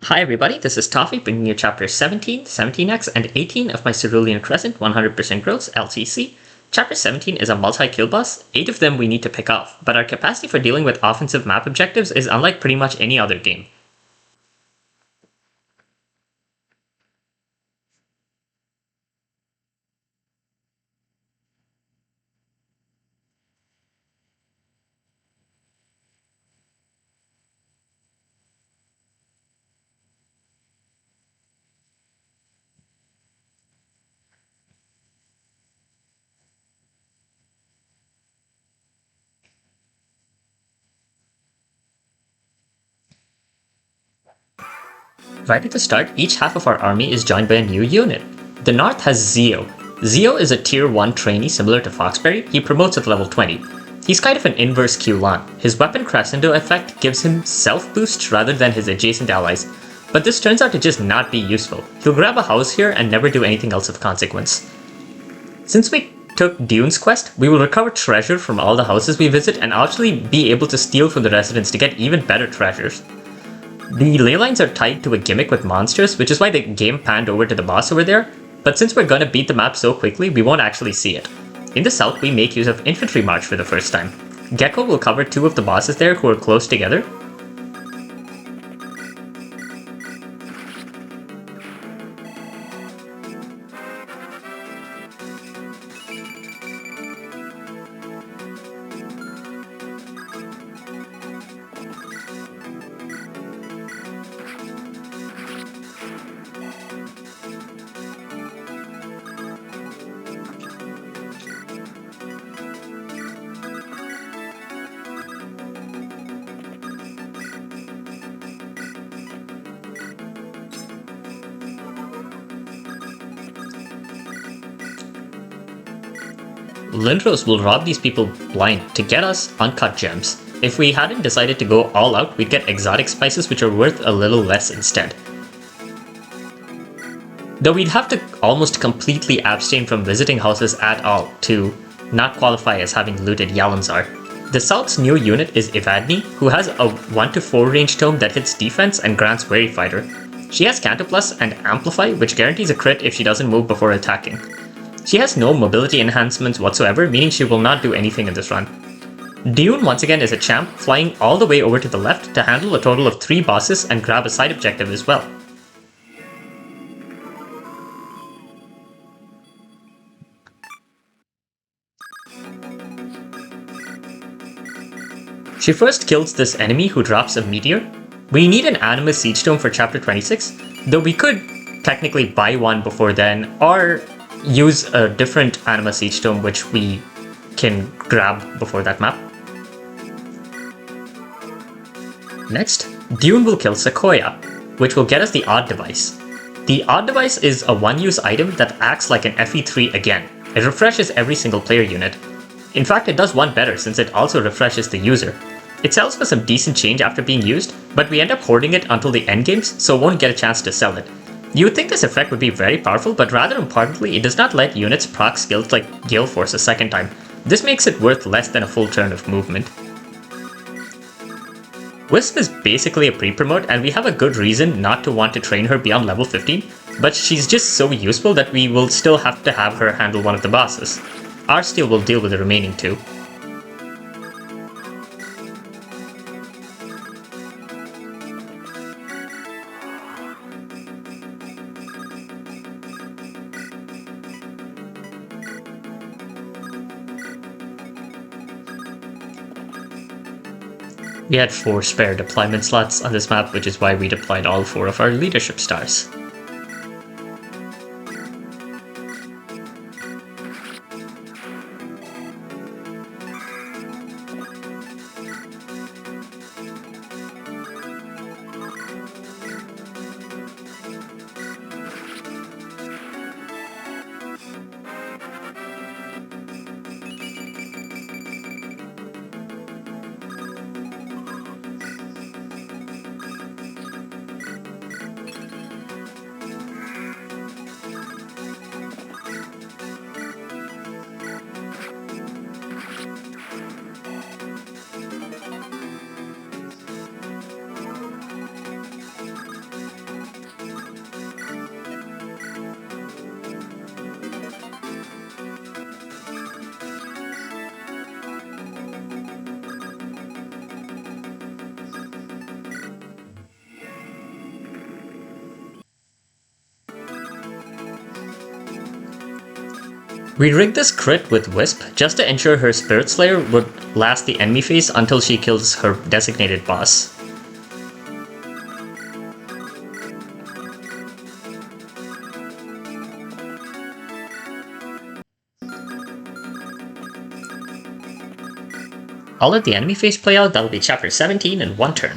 Hi everybody, this is Toffee bringing you chapters 17, 17x, and 18 of my Cerulean Crescent 100% Gross LTC. Chapter 17 is a multi-kill boss, 8 of them we need to pick off, but our capacity for dealing with offensive map objectives is unlike pretty much any other game. Right at the start, each half of our army is joined by a new unit. The north has Zio. Zio is a tier 1 trainee similar to Foxberry, he promotes at level 20. He's kind of an inverse Q-Lan. His weapon Crescendo effect gives him self-boost rather than his adjacent allies, but this turns out to just not be useful. He'll grab a house here and never do anything else of consequence. Since we took Dune's quest, we will recover treasure from all the houses we visit and actually be able to steal from the residents to get even better treasures. The ley lines are tied to a gimmick with monsters, which is why the game panned over to the boss over there, but since we're gonna beat the map so quickly, we won't actually see it. In the south, we make use of Infantry March for the first time. Gecko will cover 2 of the bosses there who are close together. Lindros will rob these people blind to get us uncut gems. If we hadn't decided to go all out, we'd get exotic spices which are worth a little less instead. Though we'd have to almost completely abstain from visiting houses at all to not qualify as having looted Yalanzar. The South's new unit is Evadne, who has a 1-4 range tome that hits defense and grants Wary Fighter. She has Cantoplus and Amplify, which guarantees a crit if she doesn't move before attacking. She has no mobility enhancements whatsoever, meaning she will not do anything in this run. Dune once again is a champ, flying all the way over to the left to handle a total of 3 bosses and grab a side objective as well. She first kills this enemy who drops a meteor. We need an Anima Siege Tome for chapter 26, though we could technically buy one before then, or use a different Anima Siege Tome which we can grab before that map. Next, Dune will kill Sequoia, which will get us the Odd Device. The Odd Device is a one-use item that acts like an FE3 again. It refreshes every single player unit. In fact, it does one better since it also refreshes the user. It sells for some decent change after being used, but we end up hoarding it until the endgames, so won't get a chance to sell it. You would think this effect would be very powerful, but rather importantly, it does not let units proc skills like Gale Force a second time. This makes it worth less than a full turn of movement. Wisp is basically a pre-promote, and we have a good reason not to want to train her beyond level 15, but she's just so useful that we will still have to have her handle one of the bosses. Our steel will deal with the remaining 2. We had 4 spare deployment slots on this map, which is why we deployed all 4 of our leadership stars. We rigged this crit with Wisp just to ensure her Spirit Slayer would last the enemy phase until she kills her designated boss. I'll let the enemy phase play out. That'll be chapter 17 in one turn.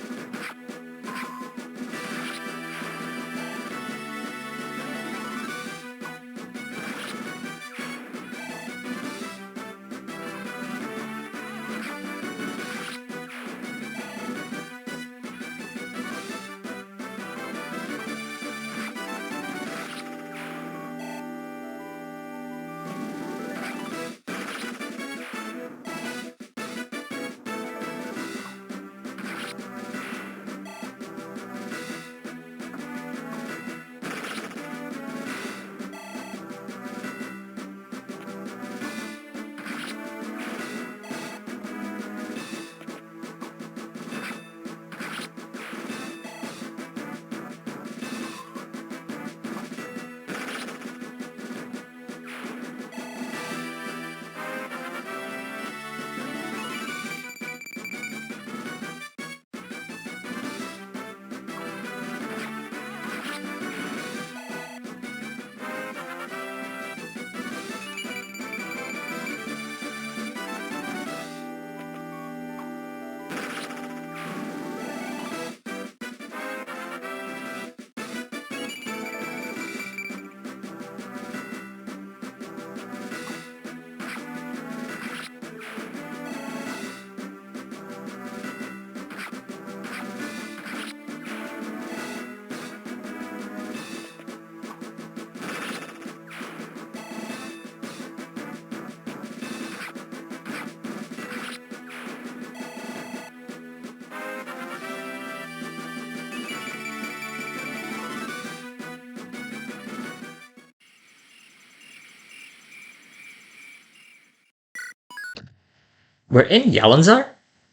We're in Yalanzar,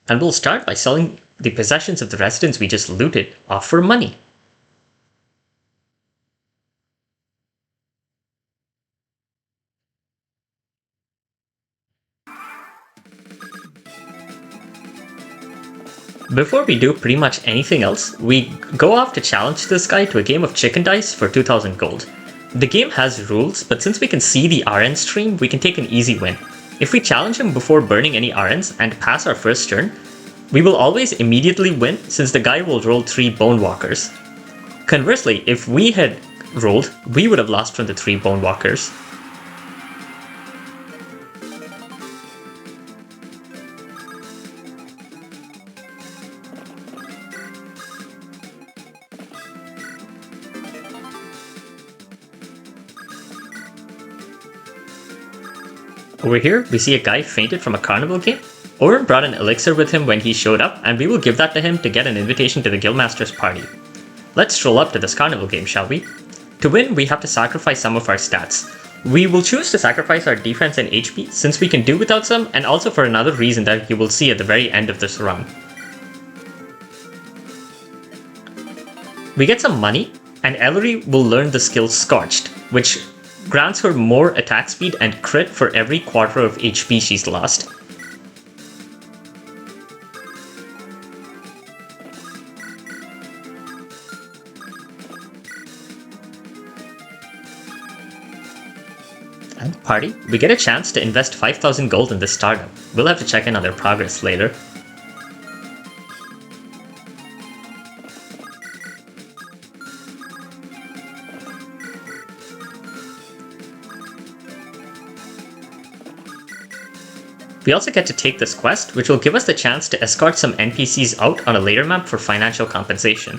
and we'll start by selling the possessions of the residents we just looted off for money. Before we do pretty much anything else, we go off to challenge this guy to a game of chicken dice for 2000 gold. The game has rules, but since we can see the RN stream, we can take an easy win. If we challenge him before burning any RNs and pass our first turn, we will always immediately win since the guy will roll 3 Bone Walkers. Conversely, if we had rolled, we would have lost from the 3 Bone Walkers. Over here, we see a guy fainted from a carnival game. Oren brought an elixir with him when he showed up, and we will give that to him to get an invitation to the Guildmaster's party. Let's stroll up to this carnival game, shall we? To win, we have to sacrifice some of our stats. We will choose to sacrifice our defense and HP, since we can do without some, and also for another reason that you will see at the very end of this run. We get some money, and Ellery will learn the skill Scorched, which grants her more attack speed and crit for every quarter of HP she's lost. At the party, we get a chance to invest 5000 gold in this startup. We'll have to check in on their progress later. We also get to take this quest, which will give us the chance to escort some NPCs out on a later map for financial compensation.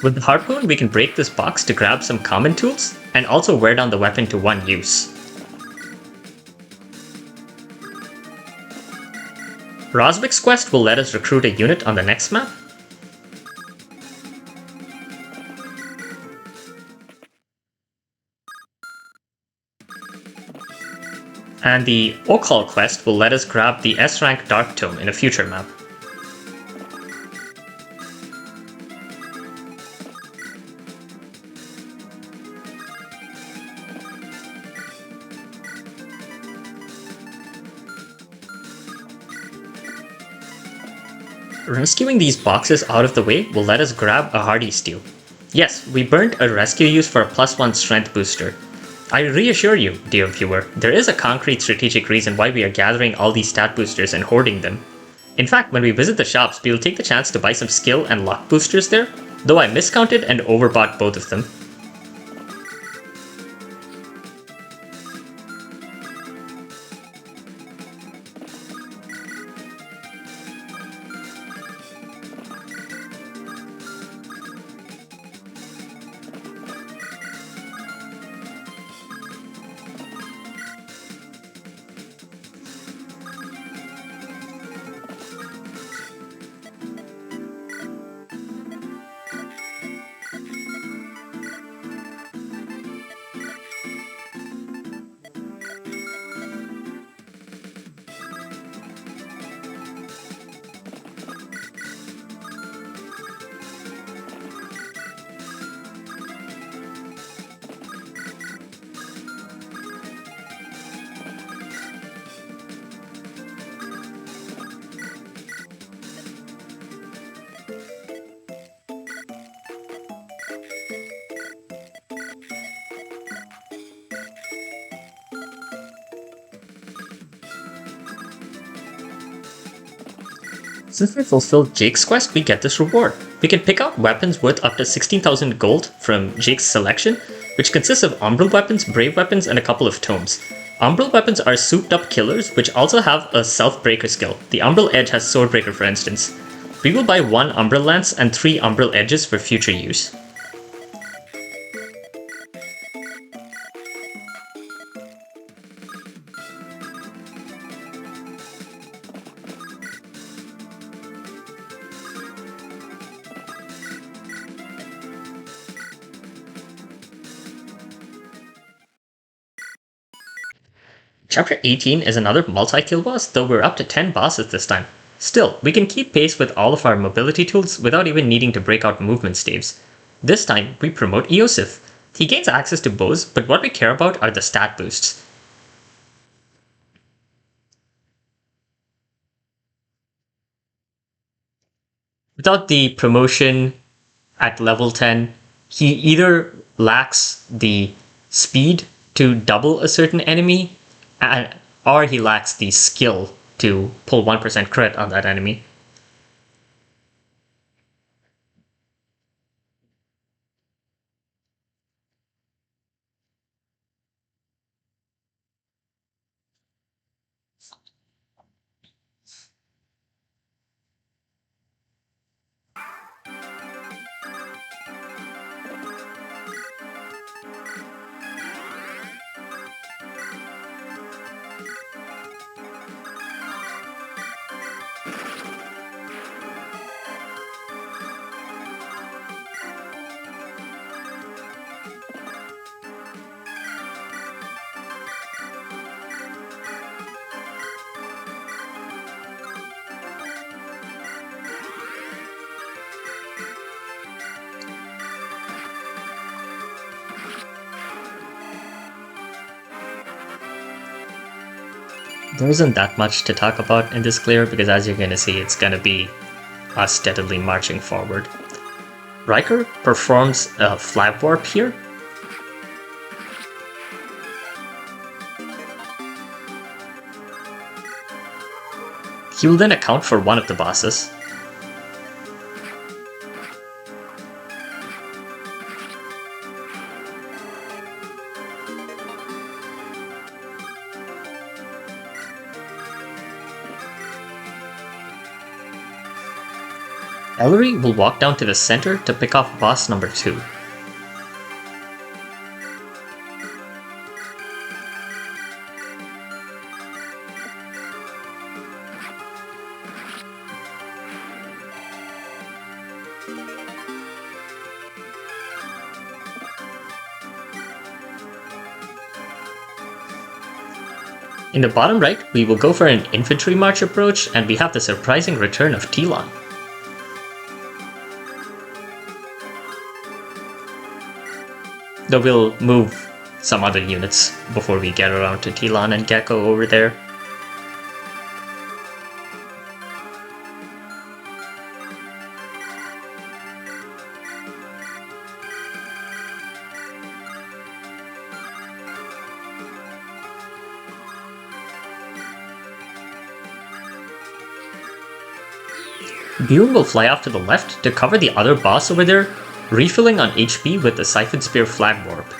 With the harpoon, we can break this box to grab some common tools, and also wear down the weapon to 1 use. Rosvik's quest will let us recruit a unit on the next map. And the Okal quest will let us grab the S rank Dark Tome in a future map. Rescuing these boxes out of the way will let us grab a hardy stew. Yes, we burnt a rescue use for a +1 strength booster. I reassure you, dear viewer, there is a concrete strategic reason why we are gathering all these stat boosters and hoarding them. In fact, when we visit the shops, we will take the chance to buy some skill and luck boosters there, though I miscounted and overbought both of them. Since we fulfilled Jake's quest, we get this reward. We can pick out weapons worth up to 16,000 gold from Jake's selection, which consists of umbral weapons, brave weapons, and a couple of tomes. Umbral weapons are souped up killers, which also have a self-breaker skill. The umbral edge has swordbreaker, for instance. We will buy 1 umbral lance and 3 umbral edges for future use. Chapter 18 is another multi-kill boss, though we're up to 10 bosses this time. Still, we can keep pace with all of our mobility tools without even needing to break out movement staves. This time, we promote Eosif. He gains access to bows, but what we care about are the stat boosts. Without the promotion at level 10, he either lacks the speed to double a certain enemy, or he lacks the skill to pull 1% crit on that enemy. There isn't that much to talk about in this clear because, as you're going to see, it's going to be us steadily marching forward. Riker performs a flag warp here. He will then account for one of the bosses. Ellery will walk down to the center to pick off boss number 2. In the bottom right, we will go for an infantry march approach, and we have the surprising return of Telon. Though we'll move some other units before we get around to Telon and Gecko over there. Bune will fly off to the left to cover the other boss over there, refilling on HP with the Siphon Spear Flag Warp.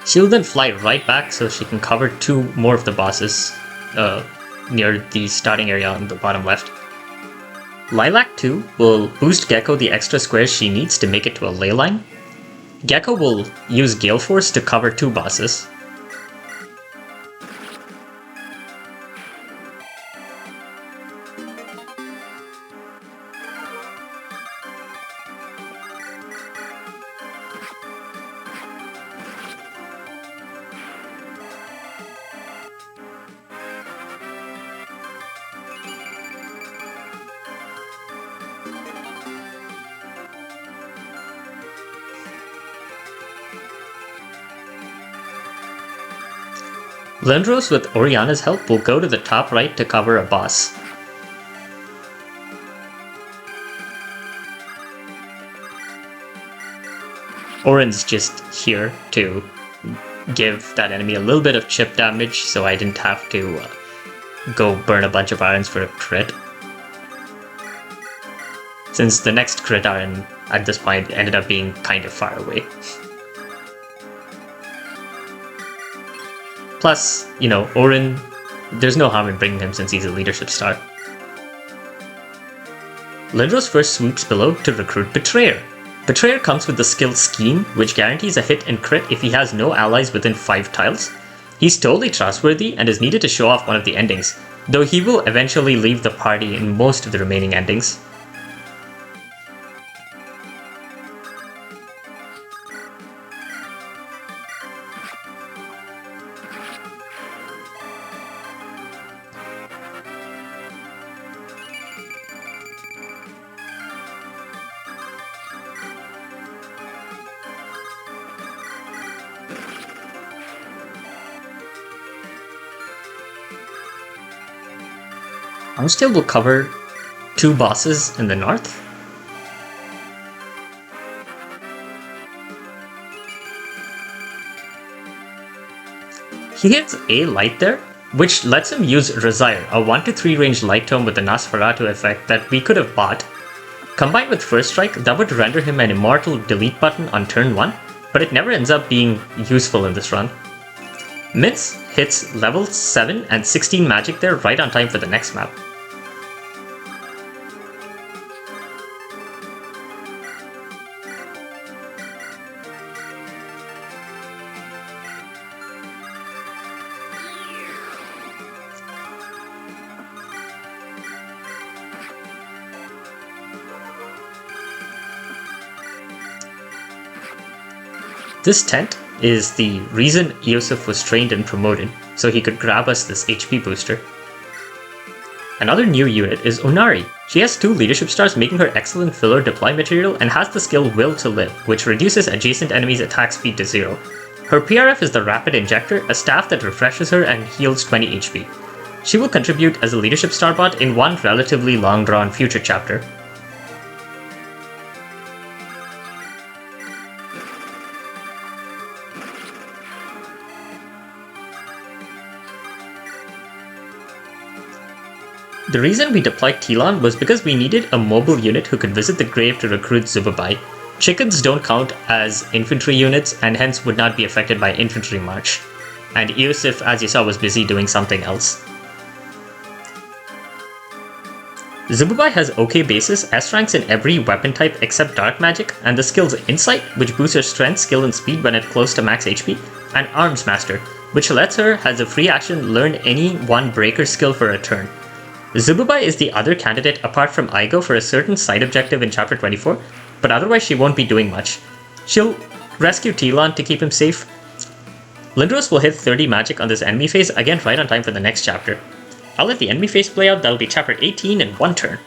She'll then fly right back so she can cover 2 more of the bosses near the starting area on the bottom left. Lilac 2 will boost Gecko the extra squares she needs to make it to a ley line. Gecko will use Gale Force to cover 2 bosses. Lindros with Oriana's help will go to the top right to cover a boss. Orin's just here to give that enemy a little bit of chip damage so I didn't have to go burn a bunch of irons for a crit. Since the next crit iron at this point ended up being kind of far away. Plus, you know, Orin, there's no harm in bringing him since he's a leadership star. Lindros first swoops below to recruit Betrayer. Betrayer comes with the skill Scheme, which guarantees a hit and crit if he has no allies within 5 tiles. He's totally trustworthy and is needed to show off one of the endings, though he will eventually leave the party in most of the remaining endings. Armstale will cover 2 bosses in the north. He hits a light there, which lets him use Resire, a 1-3 range light tome with the Nosferatu effect that we could have bought. Combined with First Strike, that would render him an immortal delete button on turn 1, but it never ends up being useful in this run. Mince hits level 7 and 16 magic there right on time for the next map. This tent is the reason Eosif was trained and promoted, so he could grab us this HP booster. Another new unit is Onari. She has 2 leadership stars, making her excellent filler deploy material, and has the skill Will to Live, which reduces adjacent enemies' attack speed to 0. Her PRF is the Rapid Injector, a staff that refreshes her and heals 20 HP. She will contribute as a leadership starbot in one relatively long-drawn future chapter. The reason we deployed Tilon was because we needed a mobile unit who could visit the grave to recruit Zubabai. Chickens don't count as infantry units and hence would not be affected by infantry march. And Eosif, as you saw, was busy doing something else. Zubabai has okay bases, S ranks in every weapon type except dark magic, and the skills Insight, which boosts her strength, skill and speed when at close to max HP, and Arms Master, which lets her, as a free action, learn any one breaker skill for a turn. Zubabai is the other candidate apart from Igo for a certain side objective in chapter 24, but otherwise she won't be doing much. She'll rescue Tilon to keep him safe. Lindros will hit 30 magic on this enemy phase, again right on time for the next chapter. I'll let the enemy phase play out, that'll be chapter 18 in 1 turn.